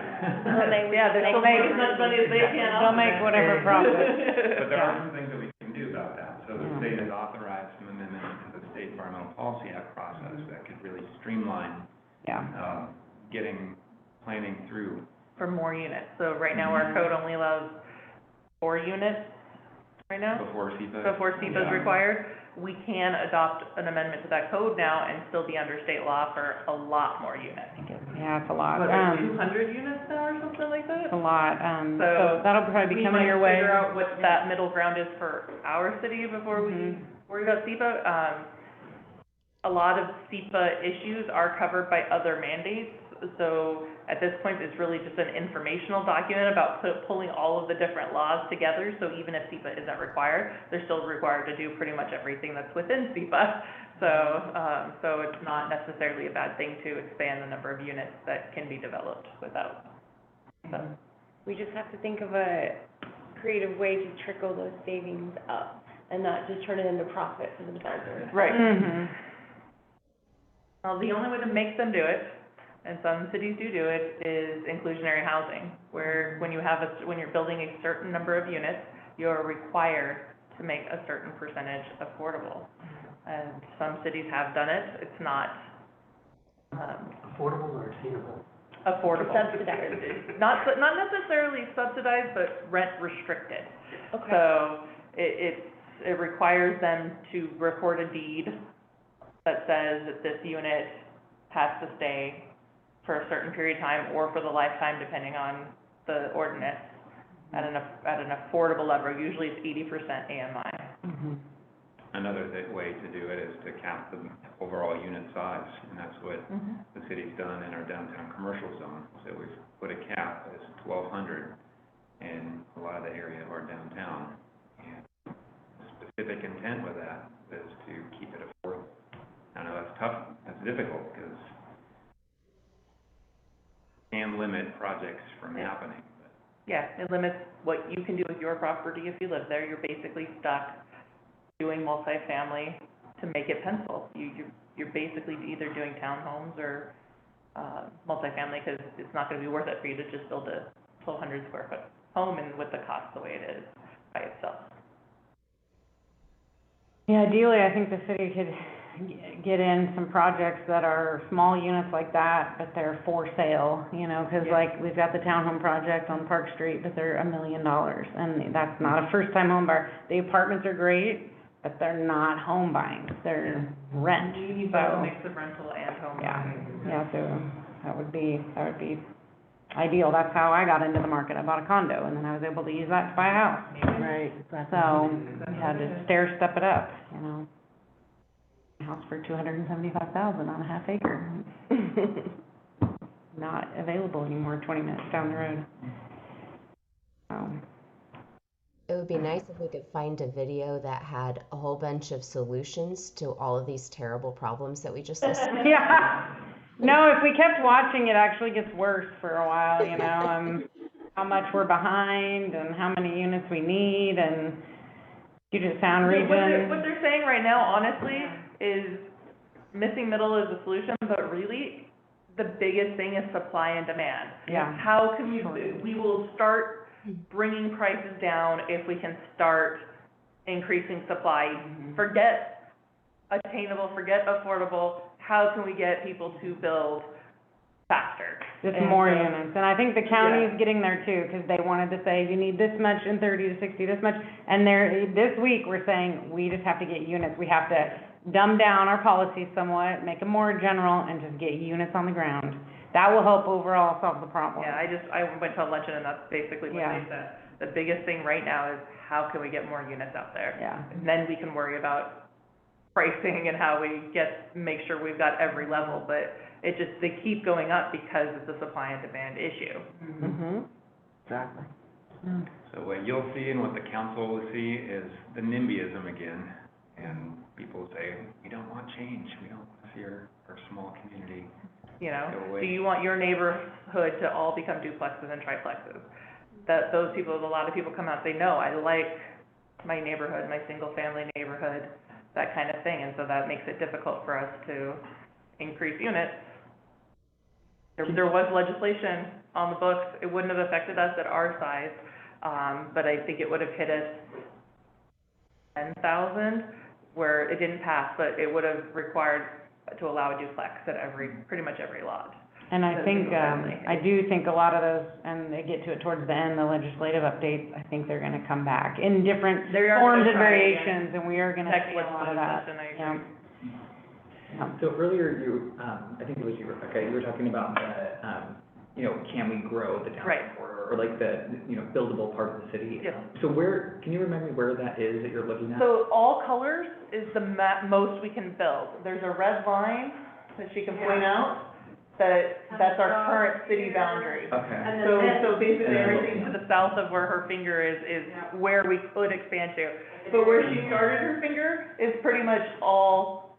Yeah, they'll make as much money as they can off They'll of make it. whatever profit. But there are Yeah. some things that we can do about that. So the Yeah. state has authorized some amendments to the State Environmental Policy Act process that could really streamline, Yeah. getting planning through. For more units, so right now our code only allows 4 units right now, Before SEPA. before SEPA is required. We can adopt an amendment to that code now and still be under state law for a lot more units. Yeah, it's a lot. What, like 200 units now or something like that? It's a lot, So so that'll probably be coming your way. We might figure out what that middle ground is for our city before we worry about SEPA. A lot of SEPA issues are covered by other mandates, so at this point, it's really just an informational document about pulling all of the different laws together, so even if SEPA isn't required, they're still required to do pretty much everything that's within SEPA. So it's not necessarily a bad thing to expand the number of units that can be developed without. So. We just have to think of a creative way to trickle those savings up and not just turn it into profit for the developer. Right. Mhm. Well, the only way to make them do it, and some cities do it, is inclusionary housing, where when you're building a certain number of units, you're required to make a certain percentage affordable. And some cities have done it. It's not, Affordable or attainable? affordable. Subsidized. Not necessarily subsidized, but rent restricted. Okay. So it requires them to record a deed that says that this unit has to stay for a certain period of time or for the lifetime, depending on the ordinance, at an affordable level. Usually it's 80% AMI. Another way to do it is to cap the overall unit size, and that's what the city's done in our downtown commercial zone. So we've put a cap as 1,200 in a lot of the area of our downtown. And the specific intent with that is to keep it affordable. I know that's tough, that's difficult, because it can limit projects from happening. But Yeah, it limits what you can do with your property if you live there. You're basically stuck doing multifamily to make it pencil. You're basically either doing townhomes or multifamily, because it's not gonna be worth it for you to just build a 1,200 square foot home and with the cost the way it is by itself. Yeah, ideally, I think the city could get in some projects that are small units like that, but they're for sale, you know, because like, we've got the townhome project on Park Street, but they're $1 million, and that's not a first-time home buyer. The apartments are great, but they're not home buying, they're rent, You need so. both, mix of rental and home. Yeah, so that would be ideal. That's how I got into the market. I bought a condo, and then I was able to use that to buy a house. Right, exactly. So, we had to stair step it up, you know. House for $275,000 on a half acre. Not available anymore 20 minutes down the road. So, It would be nice if we could find a video that had a whole bunch of solutions to all of these terrible problems that we just listed. yeah. No, if we kept watching, it actually gets worse for a while, you know, how much we're behind and how many units we need, and Puget Sound What region. they're saying right now, honestly, is missing middle is a solution, but really, the biggest thing is supply and demand. Yeah. How can we will start bringing prices down if we can start increasing supply. Forget attainable, forget affordable, how can we get people to build faster? Just And more so- units, and I think the county is getting there too, because they wanted to say, you need this much in 30 to 60, this much, and this week, we're saying, we just have to get units, we have to dumb down our policies somewhat, make them more general, and just get units on the ground. That will help overall solve the problem. Yeah, I went to a luncheon and that's basically what Yeah. they said. The biggest thing right now is how can we get more units out there? Yeah. And then we can worry about pricing and how we make sure we've got every level, but they keep going up because it's a supply and demand issue. Mm-hmm. Exactly. So what you'll see and what the council will see is the NIMBYism again, and people say, we don't want change, we don't want to see our small community You know, go do away. you want your neighborhood to all become duplexes and triplexes? Those people, a lot of people come out and say, no, I like my neighborhood, my single-family neighborhood, that kind of thing, and so that makes it difficult for us to increase units. There was legislation on the books, it wouldn't have affected us at our size, but I think it would have hit us 10,000, where it didn't pass, but it would have required to allow a duplex at pretty much every lot. And I That's think, single family. I do think a lot of those, and they get to it towards the end, the legislative updates, I think they're gonna come back in different They are forms gonna and try variations, and we are gonna Next see a lot of that. legislation session, I Yeah. agree. Yeah. So earlier you, I think it was you, Rebecca, you were talking about can we grow the downtown Right. corridor, or like the, buildable part of the city? Yes. So can you remind me where that is that you're looking at? So all colors is the most we can build. There's a red line that she can point out, that's our current city boundary. Okay. So basically, And then- everything to the south of where her finger is where we could expand to. But where she started her finger is pretty much all,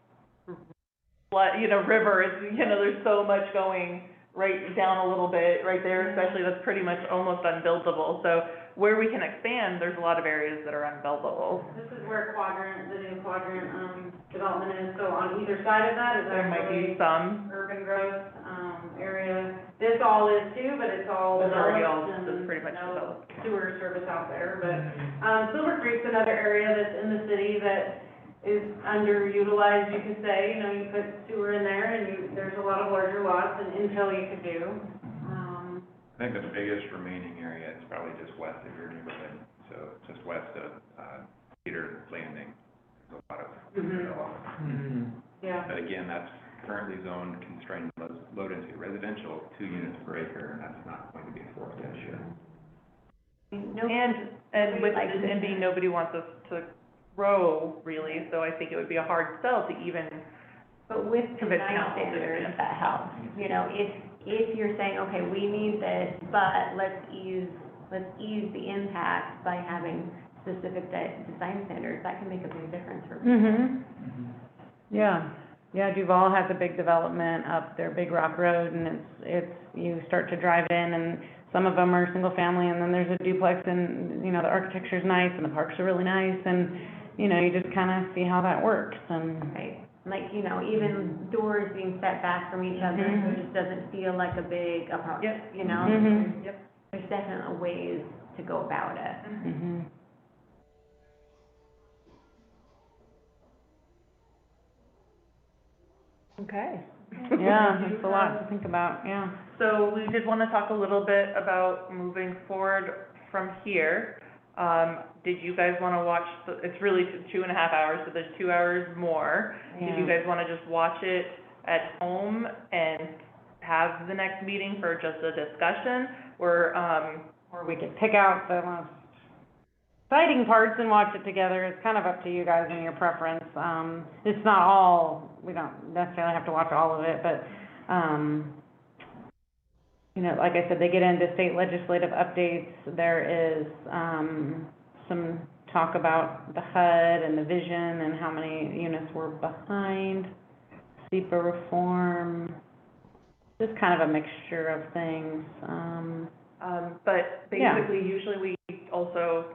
river, there's so much going right down a little bit, right there especially, that's pretty much almost unbuildable. So where we can expand, there's a lot of areas that are unbuildable. This is where the new quadrant, development is, so on either side of that is There might be some, urban growth, area. This all is too, but it's all That's already all- developed that's pretty much no developed. sewer service out there, but, Silver Creek's another area that's in the city that is underutilized, you could say, you put sewer in there and there's a lot of larger lots and infill you could do. I think the biggest remaining area is probably just west of your neighborhood, so just west of, Cedar Landing. There's a lot of development. Mhm. Yeah. But again, that's currently zoned constrained low density residential, 2 units per acre, and that's not going to be enforced this year. and with NB, nobody wants us to grow really, so I think it would be a hard sell to even, But with Convince design council to do standards, it. that helps, if you're saying, okay, we need this, but let's ease the impact by having specific design standards, that can make a big difference for people. Mhm. Yeah, Duval has a big development up their Big Rock Road, and you start to drive in, and some of them are single family, and then there's a duplex, and, the architecture's nice, and the parks are really nice, and, you just kinda see how that works, and. Right, like, even doors being set back from each other, so it just doesn't feel like a big approach, Yep. Mhm. Yep. There's definitely ways to go about it. Mhm. Okay. Yeah, it's a lot to think about, yeah. So we did wanna talk a little bit about moving forward from here. Did you guys wanna watch, it's really 2.5 hours, so there's 2 hours more. Did you guys wanna just watch it at home and have the next meeting for just a discussion? Or we could pick out the most exciting parts and watch it together. It's kind of up to you guys and your preference. It's not all, we don't necessarily have to watch all of it, but, like I said, they get into state legislative updates. There is, some talk about the HUD and the vision and how many units were behind, SEPA reform, just kind of a mixture of things. but basically, usually we also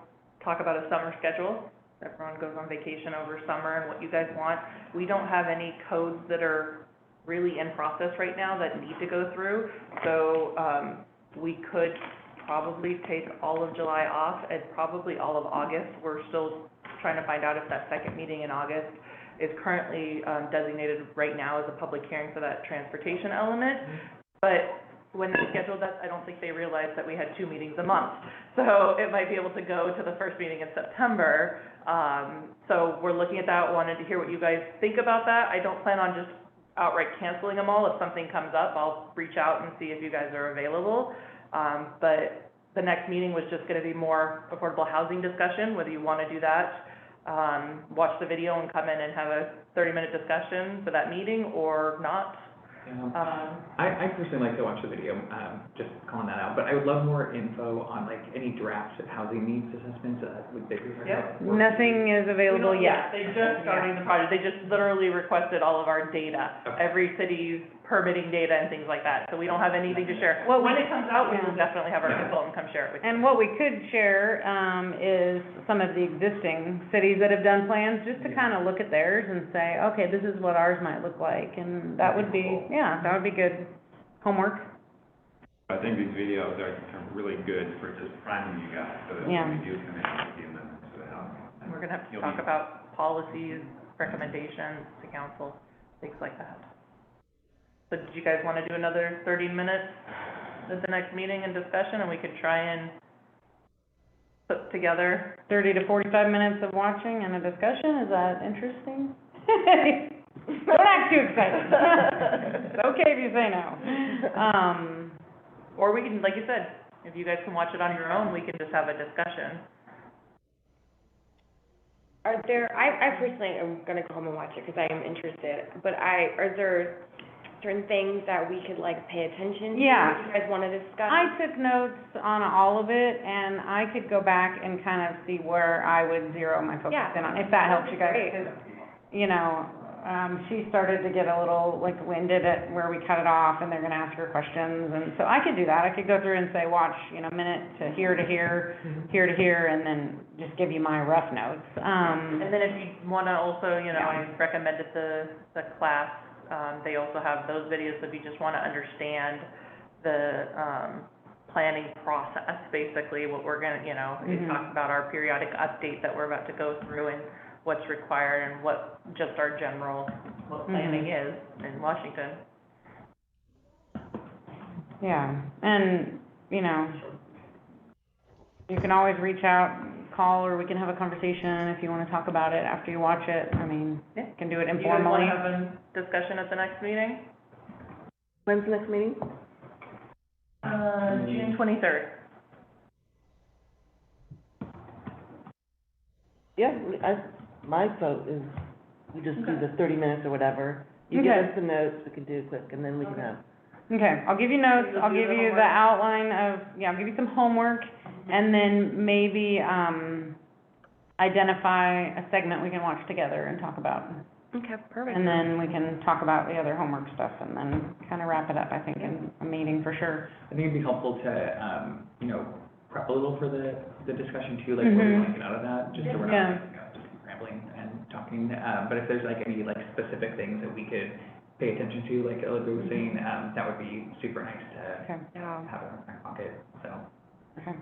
talk about a summer schedule everyone goes on vacation over summer and what you guys want. We don't have any codes that are really in process right now that need to go through. So, we could probably take all of July off and probably all of August. We're still trying to find out if that second meeting in August is currently designated right now as a public hearing for that transportation element. But when they scheduled that, I don't think they realized that we had 2 meetings a month. So it might be able to go to the first meeting in September. So we're looking at that, wanted to hear what you guys think about that. I don't plan on just outright canceling them all. If something comes up, I'll reach out and see if you guys are available. But the next meeting was just gonna be more affordable housing discussion, whether you wanna do that, watch the video and come in and have a 30-minute discussion for that meeting or not. I personally like to watch the video, just calling that out, but I would love more info on like any draft housing needs assessments that would be. Yep. Nothing is available yet. They just started the project, they just literally requested all of our data, Okay. every city's permitting data and things like that, so we don't have anything to share. Well, When we- it comes out, we will yeah. definitely have our consultant come share it with you. And what we could share, is some of the existing cities that have done plans, just to kind of look at theirs and say, okay, this is what ours might look like, and that would be, yeah, that would be good homework. I think these videos are really good for just priming you guys, so that Yeah. when we do come in and see amendments to the house. And we're gonna have to You'll talk be- about policies, recommendations to council, things like that. So did you guys wanna do another 30 minutes at the next meeting and discussion, and we could try and put together? 30 to 45 minutes of watching and a discussion, is that interesting? Don't act too excited. It's okay if you say no. Or we can, like you said, if you guys can watch it on your own, we can just have a discussion. Are there, I personally am gonna go home and watch it, because I am interested, but are there certain things that we could like pay attention to? Yeah. That you guys wanna discuss? I took notes on all of it, and I could go back and kind of see where I would zero my focus Yeah. in on, if that helps you guys. Great. 'Cause, you know, she started to get a little, like, winded at where we cut it off, and they're gonna ask her questions, and so I could do that. I could go through and say, watch, you know, minute to here, here to here, and then just give you my rough notes. And then if you wanna also, you know, I recommended the class, they also have those videos, so if you just wanna understand the, planning process, basically, what we're gonna, you know, it talks about our periodic update that we're about to go through and what's required and what just our general, what planning is in Washington. Yeah, and, you know, you can always reach out, call, or we can have a conversation if you wanna talk about it after you watch it. I mean, Yeah. you can do it Do you guys informally. wanna have a discussion at the next meeting? When's the next meeting? June 23rd. Yeah, my vote is, we just do the 30 minutes or whatever. You give Okay. us the notes, we can do it quick, and then we can have. Okay, I'll give you notes, You'll I'll do give the you the homework? outline of, yeah, I'll give you some homework, and then maybe, identify a segment we can watch together and talk about. Okay, perfect. And then we can talk about the other homework stuff, and then kind of wrap it up, I think, in a meeting for sure. I think it'd be helpful to, you know, prep a little for the discussion too, like what we want to get out of that, just so we're Yeah. not, you know, just rambling and talking. But if there's like any like specific things that we could pay attention to, like Elizabeth was saying, that would be super nice to Okay, Yeah. have in our back pocket, so. okay.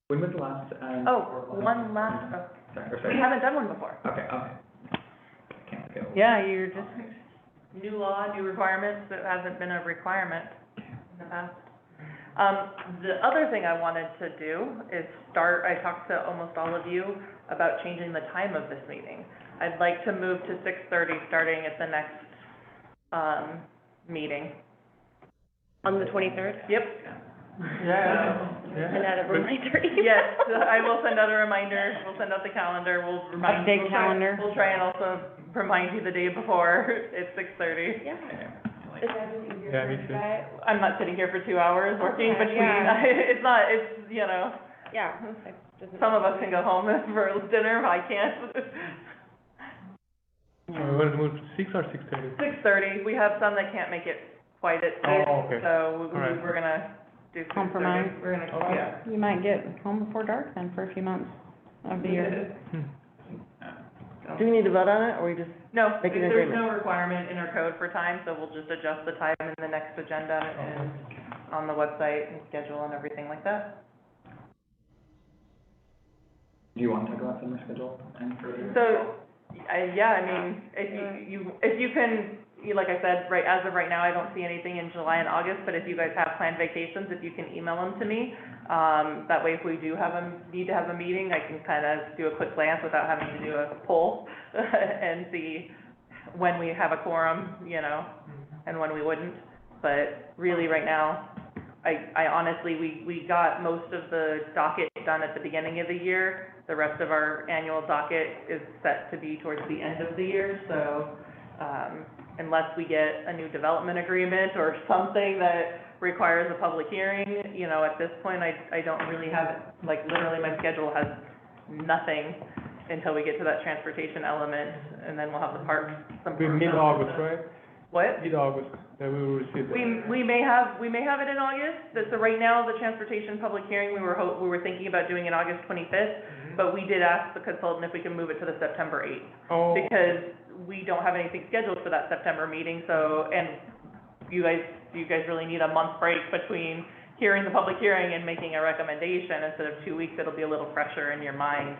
When was the last, One last, sorry, we haven't done one before. Okay, Can't go. Yeah, you're just, New law, new requirements, that hasn't been a requirement in the past. The other thing I wanted to do is I talked to almost all of you about changing the time of this meeting. I'd like to move to 6:30, starting at the next, meeting. On the 23rd? Yep. And out of reminder. Yes, I will send out a reminder, we'll send out the calendar, we'll remind. Update we'll try- calendar. We'll try and also remind you the day before, it's 6:30. Yeah. Like- Is that just easier Yeah, for me you too. guys? I'm not sitting here for 2 hours working Okay, between, yeah. it's not, it's, you know, Yeah. it doesn't- some of us can go home for dinner, I can't. We want to move to 6 or 6:30? 6:30, we have some that can't make it quite at Oh, okay. this, so All right. we're gonna do food Compromise. service. We're gonna, Okay. yeah. You might get home before dark then for a few months of the year. So- Do we need to vote on it, or we just, No, Make an there's agreement. no requirement in our code for time, so we'll just adjust the time in the next agenda and on the website and schedule and everything like that. Do you want to talk about the schedule and further? So, I mean, if you can, like I said, right, as of right now, I don't see anything in July and August, but if you guys have planned vacations, if you can email them to me, that way if we do need to have a meeting, I can kind of do a quick glance without having to do a poll and see when we have a quorum, you know, and when we wouldn't. But really, right now, I honestly, we got most of the docket done at the beginning of the year. The rest of our annual docket is set to be towards the end of the year, so, unless we get a new development agreement or something that requires a public hearing, you know, at this point, I don't really have, like, literally my schedule has nothing until we get to that transportation element, and then we'll have the parks. We mid-August, right? What? Mid-August, that we will receive that. We may have it in August, so right now, the transportation public hearing, we were thinking about doing it August 25th, but we did ask the consultant if we can move it to the September 8th. Oh, Because we don't have anything scheduled for that September meeting, so, and you guys really need a month break between hearing the public hearing and making a recommendation. Instead of 2 weeks, it'll be a little fresher in your mind,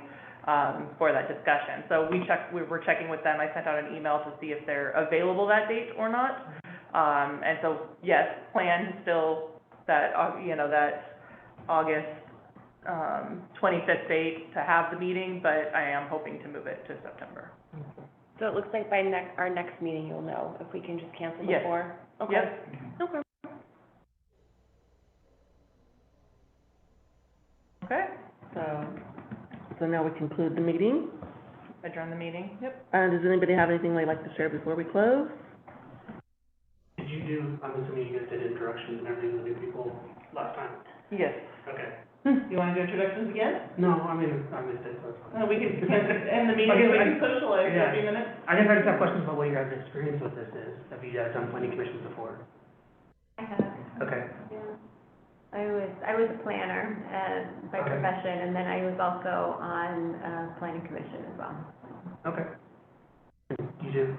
for that discussion. So we were checking with them. I sent out an email to see if they're available that date or not. And so, yes, plan still that, that August, 25th date to have the meeting, but I am hoping to move it to September. So it looks like by our next meeting, you'll know if we can just cancel Yes. before? Okay. Yep. Okay. Okay, so now we conclude the meeting? adjourn the meeting. Yep. Does anybody have anything they'd like to share before we close? Did you do, I'm assuming you guys did introductions and everything with new people last time? Yes. Okay. You wanna do introductions again? No, I mean, I missed it, so it's fine. We can end the meeting, we can socialize for a few minutes. I guess I just have questions about what your guys' experience with this is. Have you guys done planning commissions before? I have, Okay. yeah. I was a planner, by Okay. profession, and then I was also on, planning commission as well. Okay. You do?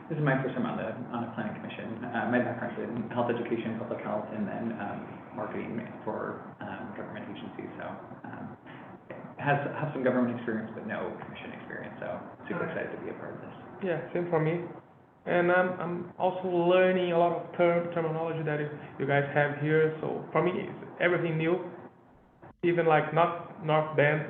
This is my first time on a planning commission. My background's in health education, public health, and then, marketing for, government agencies, so, have some government experience, but no commission experience, so super excited to be a part of this. yeah, same for me. And I'm also learning a lot of terminology that you guys have here, so for me, it's everything new. Even like not North Bend,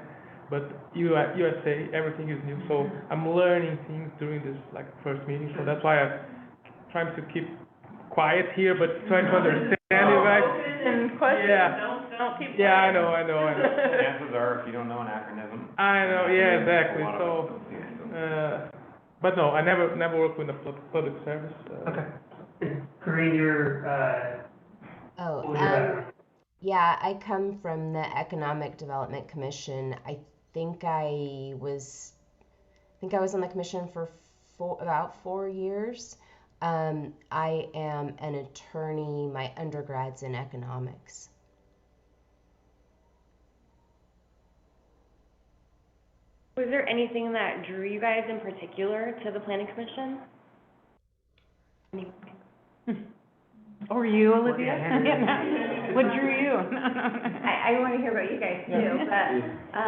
but USA, everything is new, so I'm learning things during this like first meeting, so that's why I'm trying to keep quiet here, but trying to understand you guys. And questions, Yeah. don't keep. Yeah, I know. Chances are, if you don't know an acronym. I know, yeah, exactly, a lot of so, us don't see it. but no, I never worked with the public service. Okay. Corinne, you're, Oh, what was your background? yeah, I come from the Economic Development Commission. I think I was on the commission for about 4 years. I am an attorney. My undergrad's in economics. Was there anything that drew you guys in particular to the planning commission? Or you, Olivia? Well, yeah, Yeah. What drew you? I wanna hear about you guys too, but,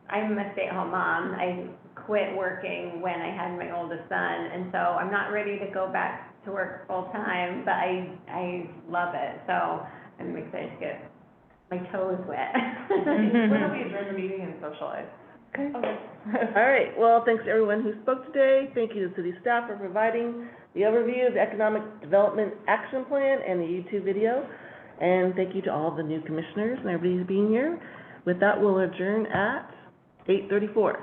I'm a stay-at-home mom. I quit working when I had my oldest son, and so I'm not ready to go back to work full-time, but I love it, so I'm excited to get my toes wet. Why don't we adjourn the meeting and socialize? Okay. All right, well, thanks to everyone who spoke today. Thank you to city staff for providing the overview of the Economic Development Action Plan and the YouTube video. And thank you to all the new commissioners and everybody being here. With that, we'll adjourn at 8:34.